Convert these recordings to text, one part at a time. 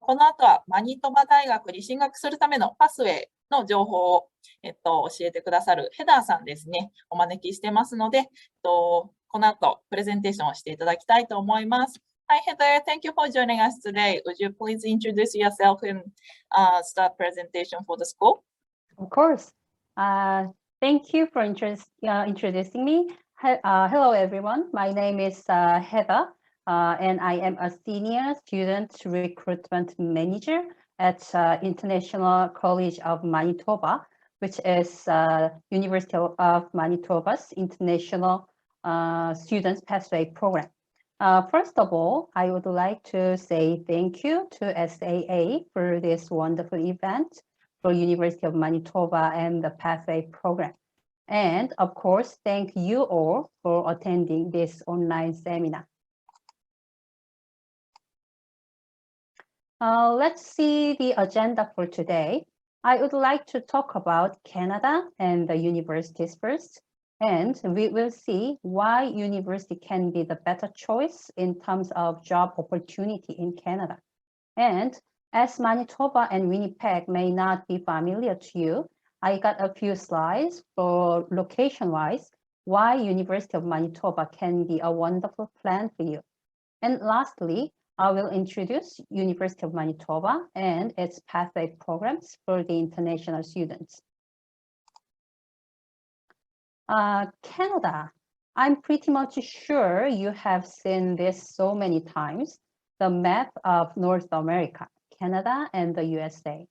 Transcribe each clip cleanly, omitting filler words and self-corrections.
この後はマニトバ大学に進学するためのパスウェイの情報を、教えてくださるヘダーさんですね、お招きしてますので、この後プレゼンテーションをしていただきたいと思います。Hi Heather, thank you for joining us today. Would you please introduce yourself and start presentation for the school? Of course. Thank you for introducing me. Hello, everyone. My name is Heather, and I am a senior student recruitment manager at International College of Manitoba, which is University of Manitoba's International Students Pathway Program. First of all, I would like to say thank you to SAA for this wonderful event for University of Manitoba and the Pathway Program. And of course, thank you all for attending this online seminar. Let's see the agenda for today. I would like to talk about Canada and the universities first, and we will see why university can be the better choice in terms of job opportunity in Canada. And as Manitoba and Winnipeg may not be familiar to you, I got a few slides for location-wise why University of Manitoba can be a wonderful plan for you. And lastly, I will introduce University of Manitoba and its pathway programs for the international students. Canada. I'm pretty much sure you have seen this so many times, the map of North America, Canada and the USA.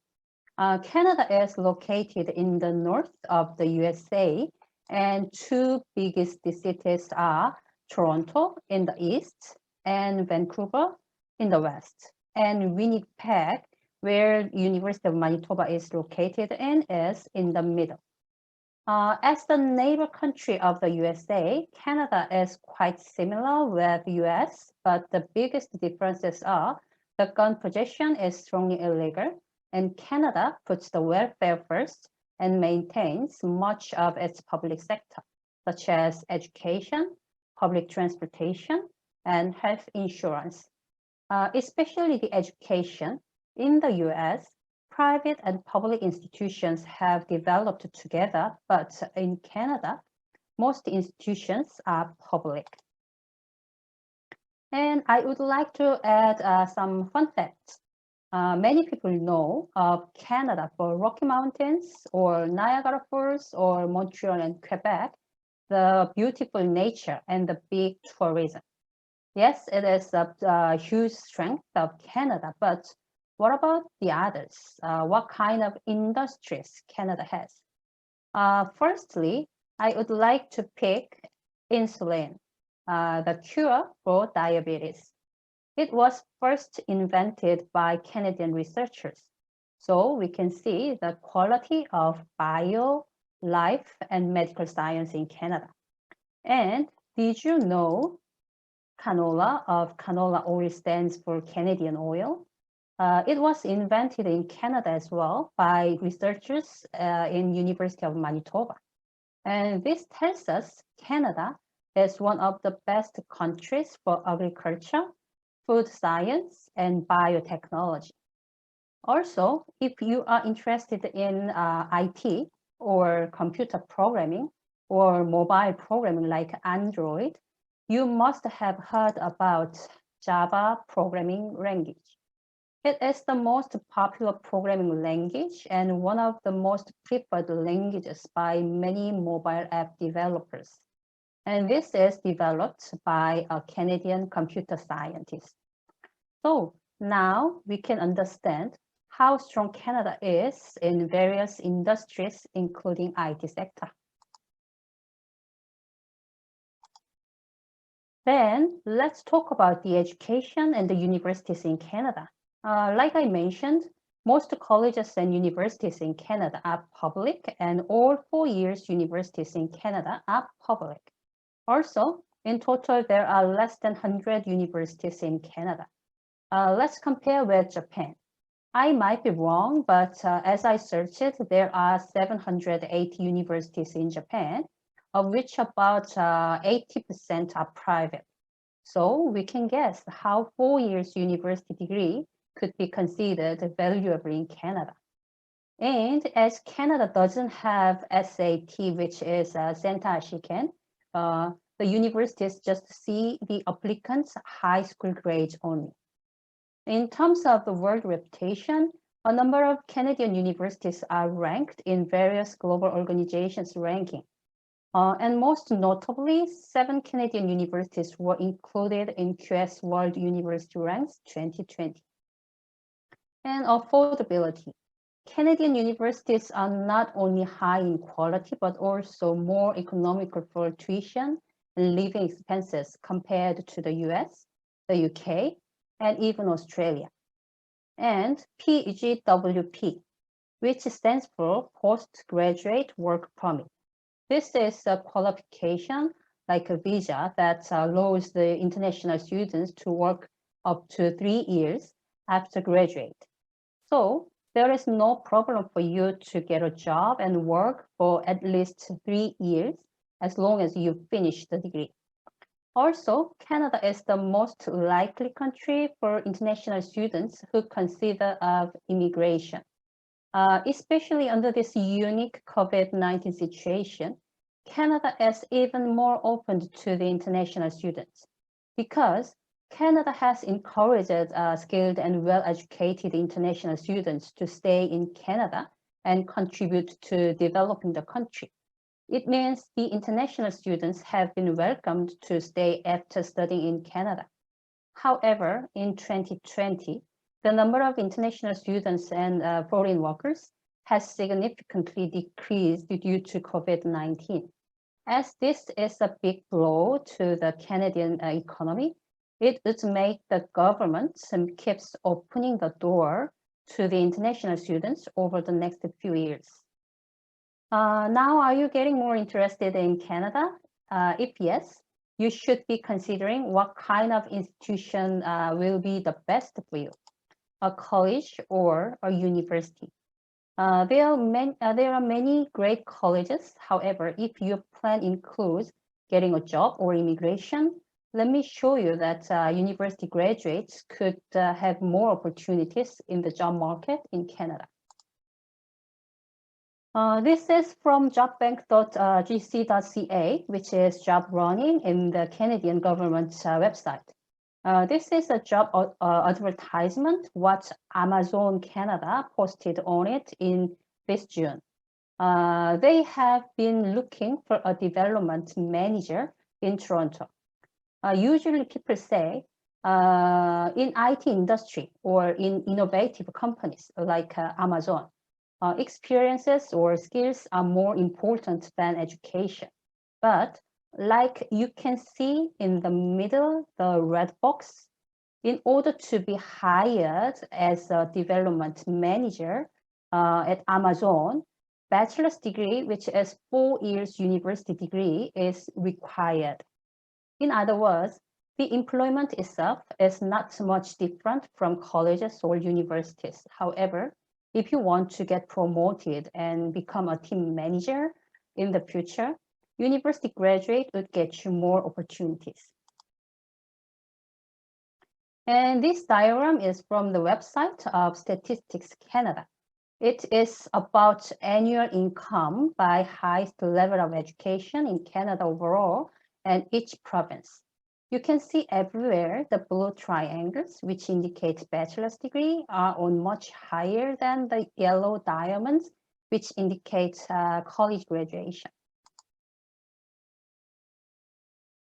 Canada is located in the north of the USA, and two biggest cities are Toronto in the east and Vancouver in the west. And Winnipeg, where University of Manitoba is located in, is in the middle. As the neighbor country of the USA, Canada is quite similar with US, but the biggest differences are the gun possession is strongly illegal, and Canada puts the welfare first and maintains much of its public sector, such as education, public transportation, and health insurance. Especially the education. In the US, private and public institutions have developed together, but in Canada, most institutions are public. And I would like to add some fun facts. Many people know of Canada for Rocky Mountains or Niagara Falls or Montreal and Quebec, the beautiful nature and the big tourism. Yes, it is a huge strength of Canada, but what about the others? What kind of industries Canada has? Firstly, I would like to pick insulin, the cure for diabetes. It was first invented by Canadian researchers. So we can see the quality of bio, life, and medical science in Canada. And did you know canola oil stands for Canadian oil? It was invented in Canada as well by researchers in University of Manitoba. And this tells us Canada is one of the best countries for agriculture, food science, and biotechnology. Also, if you are interested in IT or computer programming or mobile programming like Android, you must have heard about Java programming language. It is the most popular programming language and one of the most preferred languages by many mobile app developers. And this is developed by a Canadian computer scientist. So now we can understand how strong Canada is in various industries, including IT sector. Then let's talk about the education and the universities in Canada. Like I mentioned, most colleges and universities in Canada are public, and all 4 years universities in Canada are public. Also, in total, there are less than 100 universities in Canada. Let's compare with Japan. I might be wrong, but as I searched it, there are 708 universities in Japan, of which about 80% are private. So we can guess how 4 years university degree could be considered valuable in Canada. And as Canada doesn't have SAT, which is Senta Shiken, the universities just see the applicants' high school grades only. In terms of the world reputation, a number of Canadian universities are ranked in various global organizations' ranking. And most notably, 7 Canadian universities were included in QS World University Ranks 2020. And affordability. Canadian universities are not only high in quality, but also more economical for tuition and living expenses compared to the US, the UK, and even Australia. And PGWP, which stands for Postgraduate Work Permit. This is a qualification like a visa that allows the international students to work up to 3 years after graduate. So there is no problem for you to get a job and work for at least 3 years as long as you finish the degree. Also, Canada is the most likely country for international students who consider of immigration. Especially under this unique COVID-19 situation, Canada is even more open to the international students because Canada has encouraged skilled and well-educated international students to stay in Canada and contribute to developing the country. It means the international students have been welcomed to stay after studying in Canada. However, in 2020, the number of international students and foreign workers has significantly decreased due to COVID-19. As this is a big blow to the Canadian economy, it would make the government keeps opening the door to the international students over the next few years. Now, are you getting more interested in Canada? If yes, you should be considering what kind of institution will be the best for you, a college or a university. There are many great colleges. However, if your plan includes getting a job or immigration, let me show you that university graduates could have more opportunities in the job market in Canada. This is from jobbank.gc.ca, which is job running in the Canadian government's website. This is a job advertisement what Amazon Canada posted on it in this June. They have been looking for a development manager in Toronto. Usually people say in IT industry or in innovative companies like Amazon, experiences or skills are more important than education. But like you can see in the middle, the red box, in order to be hired as a development manager at Amazon, bachelor's degree, which is 4 years university degree, is required. In other words, the employment itself is not so much different from colleges or universities. However, if you want to get promoted and become a team manager in the future, university graduate would get you more opportunities. And this diagram is from the website of Statistics Canada. It is about annual income by highest level of education in Canada overall and each province. You can see everywhere the blue triangles, which indicate bachelor's degree, are on much higher than the yellow diamonds, which indicate college graduation.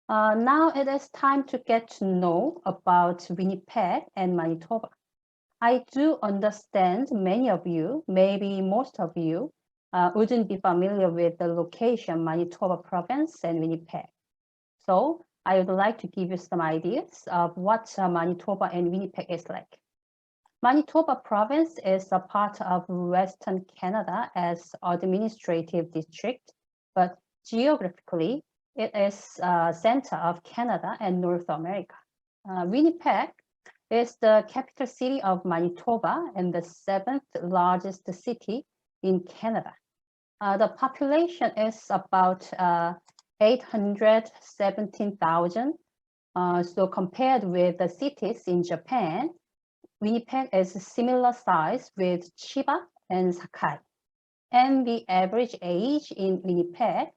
Now it is time to get to know about Winnipeg and Manitoba. I do understand many of you, maybe most of you, wouldn't be familiar with the location Manitoba province and Winnipeg. So I would like to give you some ideas of what Manitoba and Winnipeg is like. Manitoba province is a part of Western Canada as administrative district, but geographically, it is a center of Canada and North America. Winnipeg is the capital city of Manitoba and the 7th largest city in Canada. The population is about 817,000. So compared with the cities in Japan, Winnipeg is similar size with Chiba and Sakai. And the average age in Winnipeg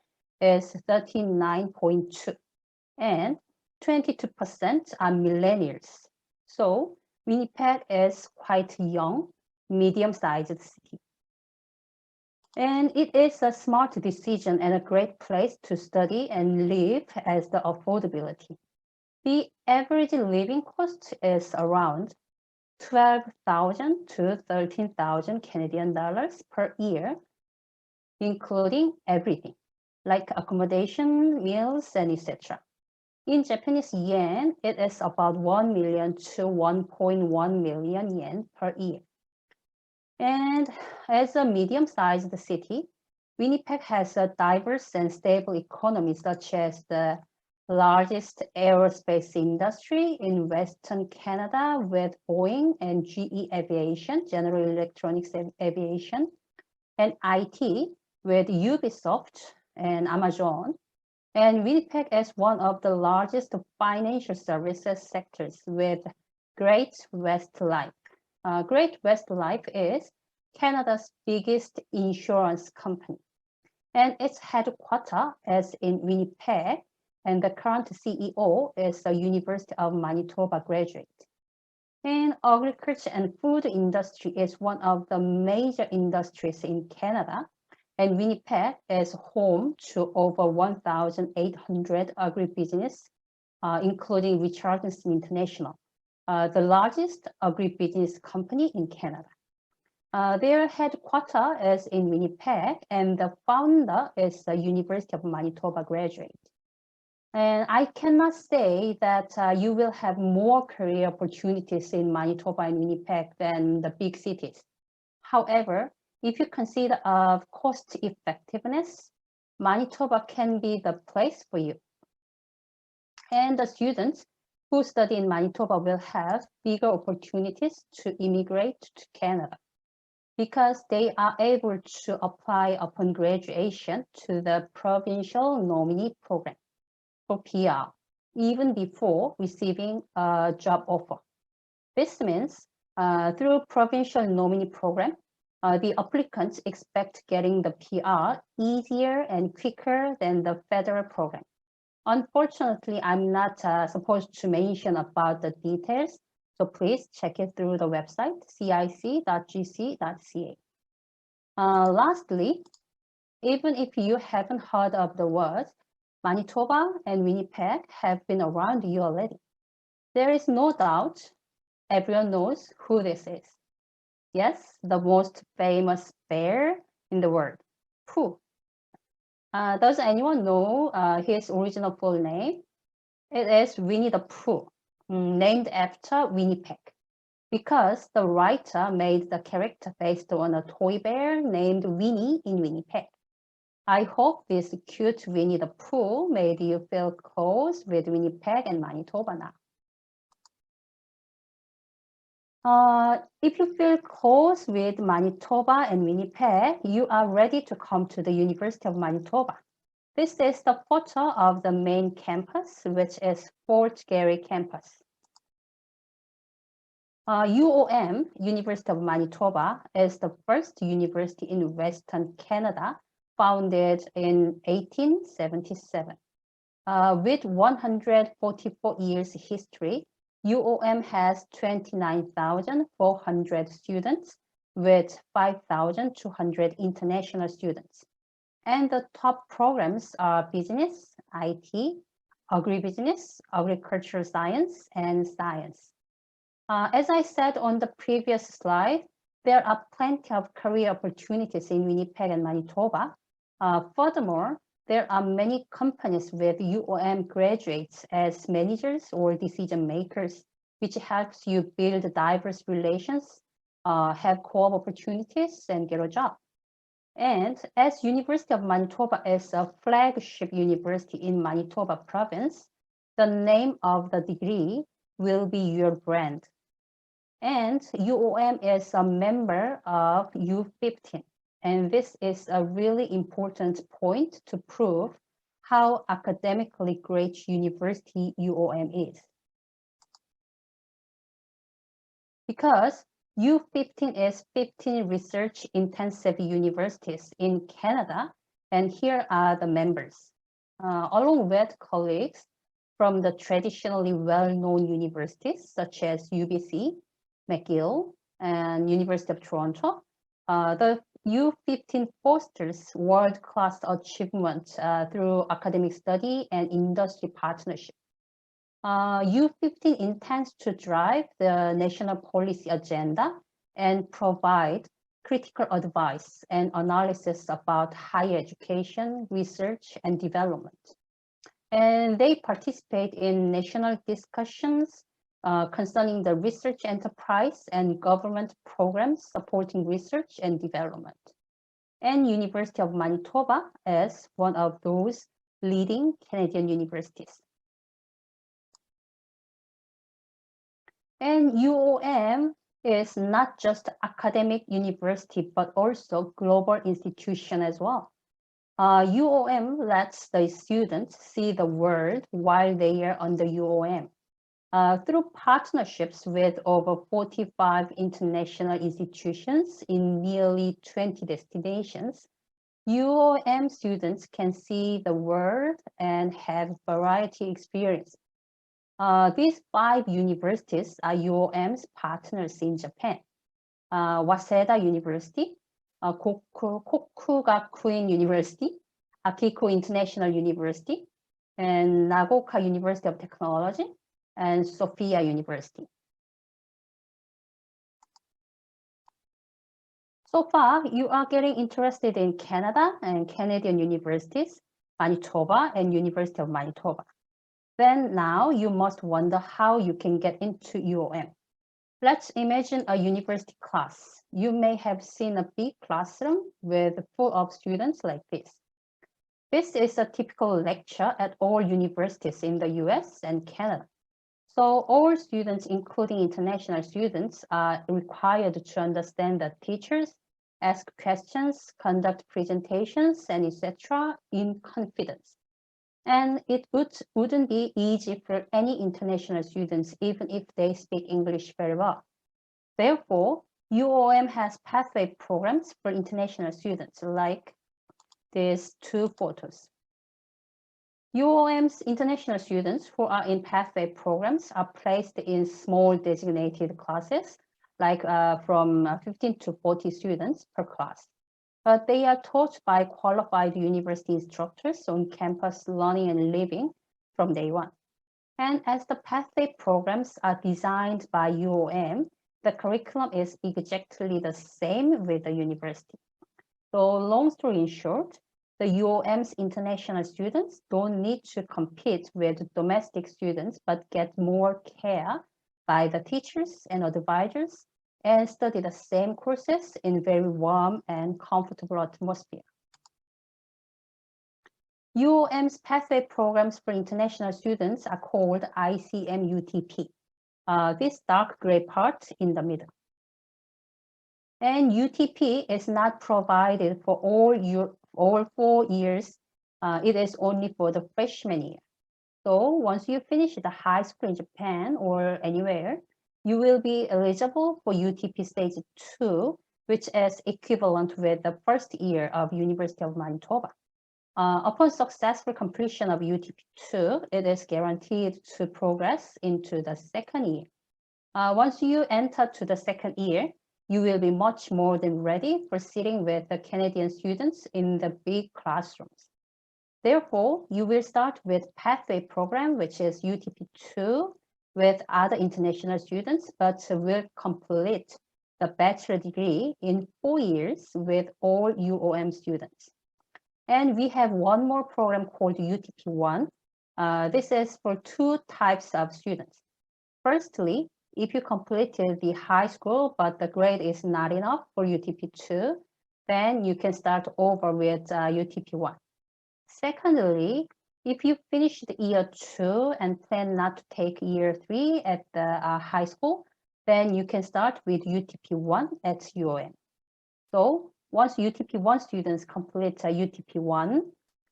is 39.2. And 22% are millennials. So Winnipeg is quite young, medium-sized city. And it is a smart decision and a great place to study and live as the affordability. The average living cost is around 12,000 to 13,000 Canadian dollars per year, including everything, like accommodation, meals, and etc. In Japanese yen, it is about 1 million to 1.1 million yen per year. And as a medium-sized city, Winnipeg has a diverse and stable economy, such as the largest aerospace industry in Western Canada with Boeing and GE Aviation, General Electronics Aviation, and IT with Ubisoft and Amazon. And Winnipeg is one of the largest financial services sectors with Great West Life. Great West Life is Canada's biggest insurance company, and its headquarters is in Winnipeg, and the current CEO is a University of Manitoba graduate. And agriculture and food industry is one of the major industries in Canada, and Winnipeg is home to over 1,800 agribusiness, including Richardson International, the largest agribusiness company in Canada. Their headquarters is in Winnipeg, and the founder is a University of Manitoba graduate. And I cannot say that you will have more career opportunities in Manitoba and Winnipeg than the big cities. However, if you consider of cost effectiveness, Manitoba can be the place for you. And the students who study in Manitoba will have bigger opportunities to immigrate to Canada, because they are able to apply upon graduation to the provincial nominee program for PR, even before receiving a job offer. This means through provincial nominee program, the applicants expect getting the PR easier and quicker than the federal program. Unfortunately, I'm not supposed to mention about the details, so please check it through the website, cic.gc.ca. Lastly, even if you haven't heard of the words, Manitoba and Winnipeg have been around you already. There is no doubt everyone knows who this is. Yes, the most famous bear in the world, Pooh. Does anyone know his original full name? It is Winnie the Pooh, named after Winnipeg, because the writer made the character based on a toy bear named Winnie in Winnipeg. I hope this cute Winnie the Pooh made you feel close with Winnipeg and Manitoba now. If you feel close with Manitoba and Winnipeg, you are ready to come to the University of Manitoba. This is the photo of the main campus, which is Fort Garry campus. UOM, University of Manitoba, is the first university in Western Canada, founded in 1877. With 144 years history, UOM has 29,400 students with 5,200 international students. And the top programs are business, IT, agribusiness, agricultural science, and science. As I said on the previous slide, there are plenty of career opportunities in Winnipeg and Manitoba. Furthermore, there are many companies with UOM graduates as managers or decision makers, which helps you build diverse relations, have co-op opportunities, and get a job. And as University of Manitoba is a flagship university in Manitoba province, the name of the degree will be your brand. And UOM is a member of U15. And this is a really important point to prove how academically great university UOM is. because U15 is 15 research-intensive universities in Canada, and here are the members, along with colleagues from the traditionally well-known universities such as UBC, McGill, and University of Toronto. The U15 fosters world-class achievement through academic study and industry partnership. U15 intends to drive the national policy agenda and provide critical advice and analysis about higher education, research, and development. And they participate in national discussions concerning the research enterprise and government programs supporting research and development. And University of Manitoba is one of those leading Canadian universities. And UOM is not just academic university, but also global institution as well. UOM lets the students see the world while they are under UOM. Through partnerships with over 45 international institutions in nearly 20 destinations, UOM students can see the world and have variety experience. These 5 universities are UOM's partners in Japan. Waseda University, Kokugakuin University, Akiko International University, and Nagoka University of Technology, and Sophia University. So far, you are getting interested in Canada and Canadian universities, Manitoba and University of Manitoba. Then now you must wonder how you can get into UOM. Let's imagine a university class. You may have seen a big classroom with full of students like this. This is a typical lecture at all universities in the US and Canada. So all students, including international students, are required to understand the teachers, ask questions, conduct presentations, and etc. in confidence. And it wouldn't be easy for any international students, even if they speak English very well. Therefore, UOM has pathway programs for international students, like these 2 photos. UOM's international students who are in pathway programs are placed in small designated classes, like from 15 to 40 students per class. But they are taught by qualified university instructors on campus learning and living from day one. And as the pathway programs are designed by UOM, the curriculum is exactly the same with the university. So long story short, the UOM's international students don't need to compete with domestic students, but get more care by the teachers and advisors and study the same courses in very warm and comfortable atmosphere. UOM's pathway programs for international students are called ICM-UTP, this dark gray part in the middle. And UTP is not provided for all 4 years. It is only for the freshman year. So once you finish the high school in Japan or anywhere, you will be eligible for UTP stage 2, which is equivalent with the first year of University of Manitoba. Upon successful completion of UTP2, it is guaranteed to progress into the second year. Once you enter to the second year, you will be much more than ready for sitting with the Canadian students in the big classrooms. Therefore, you will start with pathway program, which is UTP2 with other international students, but will complete the bachelor degree in 4 years with all UOM students. And we have one more program called UTP1. This is for 2 types of students. Firstly, if you completed the high school, but the grade is not enough for UTP2, then you can start over with UTP1. Secondly, if you finish the year 2 and plan not to take year 3 at the high school, then you can start with UTP1 at UOM. So once UTP1 students complete UTP1,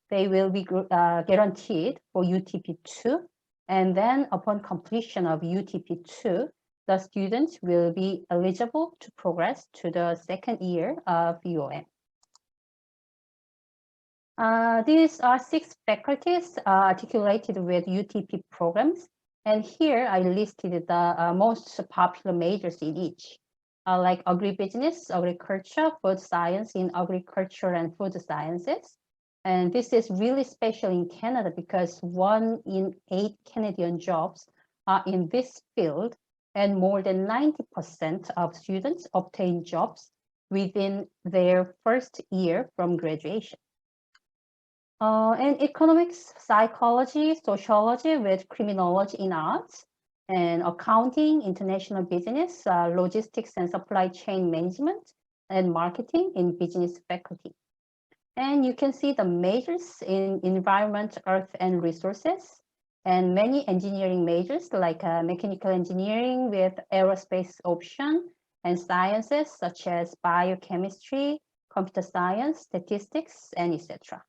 they will be guaranteed for UTP2. And then upon completion of UTP2, the students will be eligible to progress to the second year of UOM. These are 6 faculties articulated with UTP programs. And here I listed the most popular majors in each, like agribusiness, agriculture, food science in agriculture and food sciences. And this is really special in Canada because 1 in 8 Canadian jobs are in this field, and more than 90% of students obtain jobs within their first year from graduation. And economics, psychology, sociology with criminology in arts, and accounting, international business, logistics and supply chain management, and marketing in business faculty. And you can see the majors in environment, earth, and resources, and many engineering majors like mechanical engineering with aerospace option, and sciences such as biochemistry, computer science, statistics, and etc.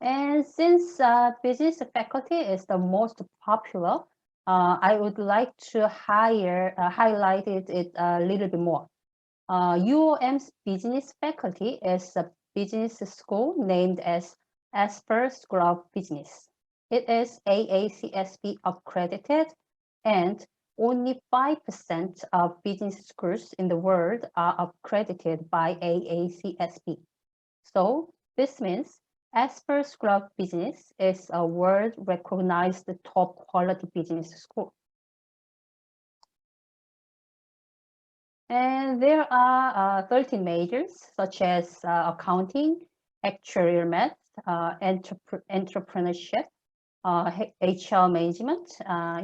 And since business faculty is the most popular, I would like to highlight it a little bit more. UOM's business faculty is a business school named as Esper School of Business. It is AACSB accredited, and only 5% of business schools in the world are accredited by AACSB. So this means Esper School of Business is a world-recognized top-quality business school. And there are 13 majors, such as accounting, actuarial math, entrepreneurship, HR management,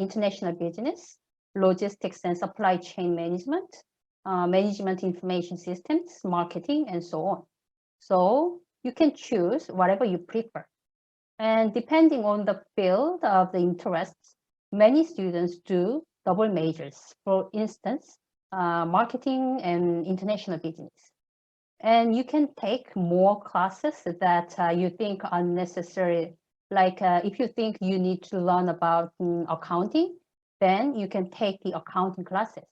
international business, logistics and supply chain management, management information systems, marketing, and so on. So you can choose whatever you prefer. And depending on the field of the interests, many students do double majors. For instance, marketing and international business. And you can take more classes that you think are necessary. Like if you think you need to learn about accounting, then you can take the accounting classes.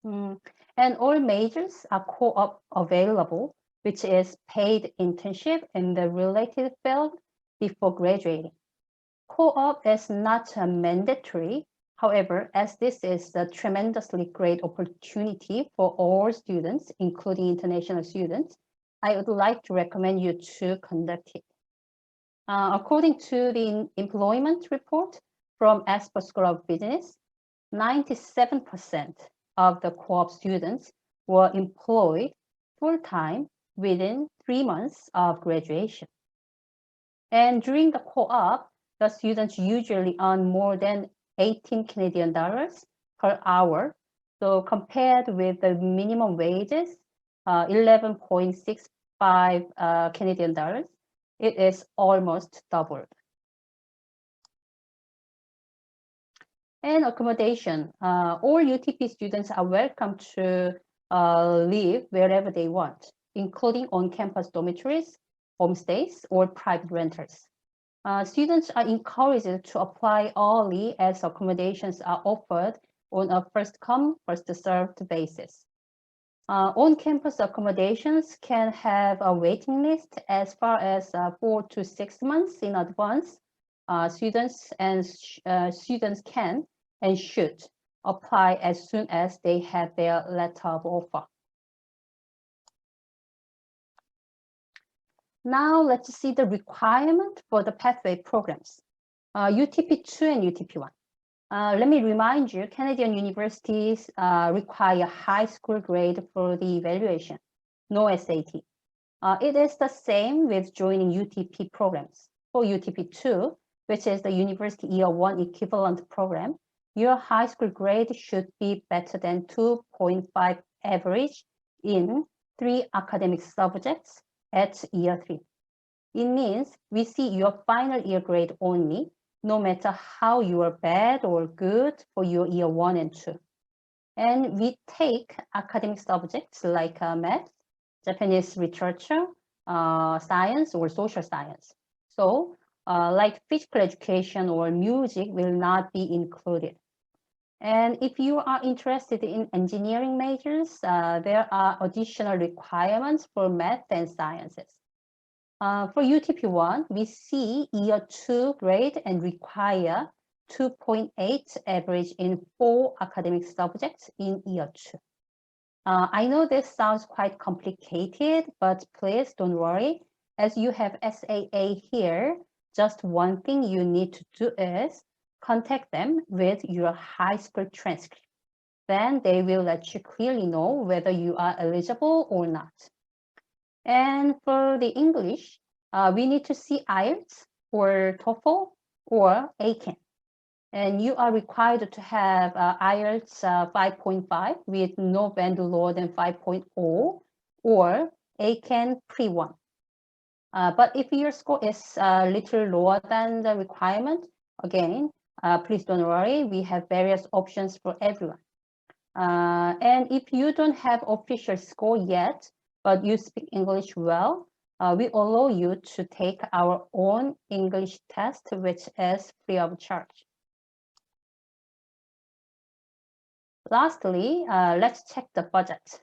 And all majors are co-op available, which is paid internship in the related field before graduating. Co-op is not mandatory. However, as this is a tremendously great opportunity for all students, including international students, I would like to recommend you to conduct it. According to the employment report from Esper School of Business, 97% of the co-op students were employed full-time within 3 months of graduation. And during the co-op, the students usually earn more than 18 Canadian dollars per hour. So compared with the minimum wages, 11.65 Canadian dollars, it is almost doubled. And accommodation. All UTP students are welcome to live wherever they want, including on-campus dormitories, homestays, or private rentals. Students are encouraged to apply early as accommodations are offered on a first-come, first-served basis. On-campus accommodations can have a waiting list as far as 4 to 6 months in advance. Students can and should apply as soon as they have their letter of offer. Now let's see the requirement for the pathway programs, UTP2 and UTP1. Let me remind you, Canadian universities require high school grade for the evaluation, no SAT. It is the same with joining UTP programs. For UTP2, which is the University Year 1 equivalent program, your high school grade should be better than 2.5 average in 3 academic subjects at year 3. It means we see your final year grade only, no matter how you are bad or good for your year 1 and 2. And we take academic subjects like math, Japanese literature, science, or social science. So like physical education or music will not be included. And if you are interested in engineering majors, there are additional requirements for math and sciences. For UTP1, we see year 2 grade and require 2.8 average in 4 academic subjects in year 2. I know this sounds quite complicated, but please don't worry. As you have SAA here, just one thing you need to do is contact them with your high school transcript. Then they will let you clearly know whether you are eligible or not. And for the English, we need to see IELTS or TOEFL or ACAN. And you are required to have IELTS 5.5 with no band lower than 5.0 or ACAN pre-1. But if your score is a little lower than the requirement, again, please don't worry, we have various options for everyone. And if you don't have official score yet, but you speak English well, we allow you to take our own English test, which is free of charge. Lastly, let's check the budget.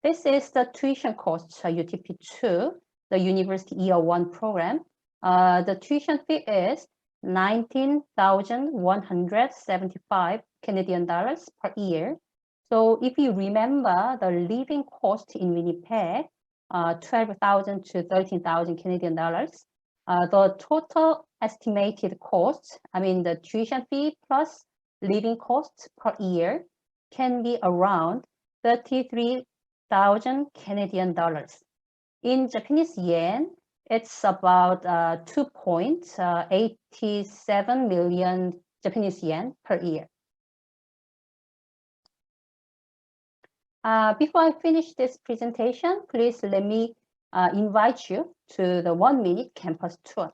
This is the tuition cost UTP2, the University Year 1 program. The tuition fee is 19,175 Canadian dollars per year. So if you remember the living cost in Winnipeg, 12,000 to 13,000 Canadian dollars, the total estimated cost, I mean the tuition fee plus living costs per year can be around 33,000 Canadian dollars. In Japanese yen, it's about 2.87 million Japanese yen per year. Before I finish this presentation, please let me invite you to the 1-minute campus tour.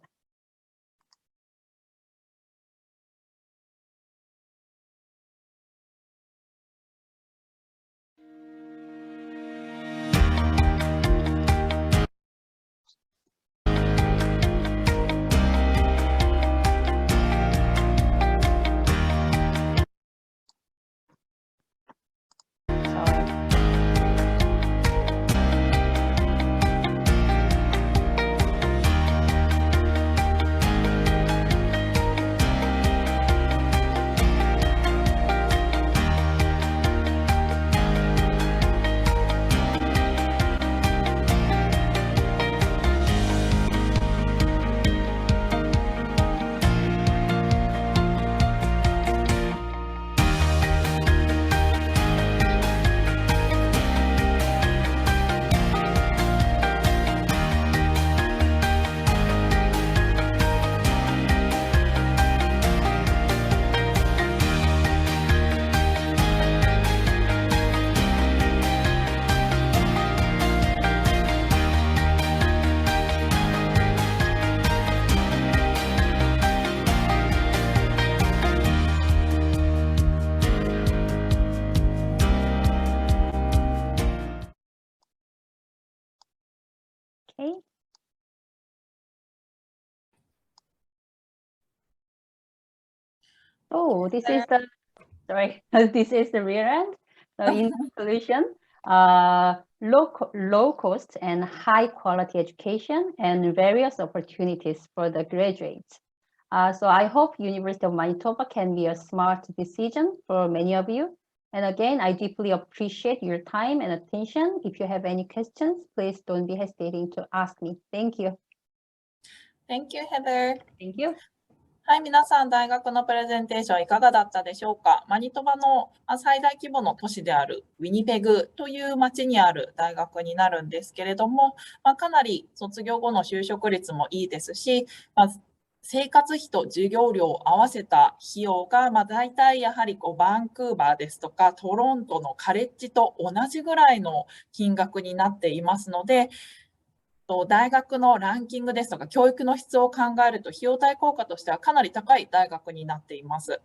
Okay. Oh, this is the, sorry, this is the rear end. So in conclusion, low cost and high quality education and various opportunities for the graduates. So I hope University of Manitoba can be a smart decision for many of you. And again, I deeply appreciate your time and attention. If you have any questions, please don't be hesitating to ask me. Thank you. Thank you, Heather. Thank you. はい、皆さん、大学のプレゼンテーションいかがだったでしょうか。マニトバの最大規模の都市であるウィニペグという町にある大学になるんですけれども、かなり卒業後の就職率もいいですし、生活費と授業料を合わせた費用が、大体やはりバンクーバーですとかトロントのカレッジと同じぐらいの金額になっていますので、大学のランキングですとか教育の質を考えると費用対効果としてはかなり高い大学になっています。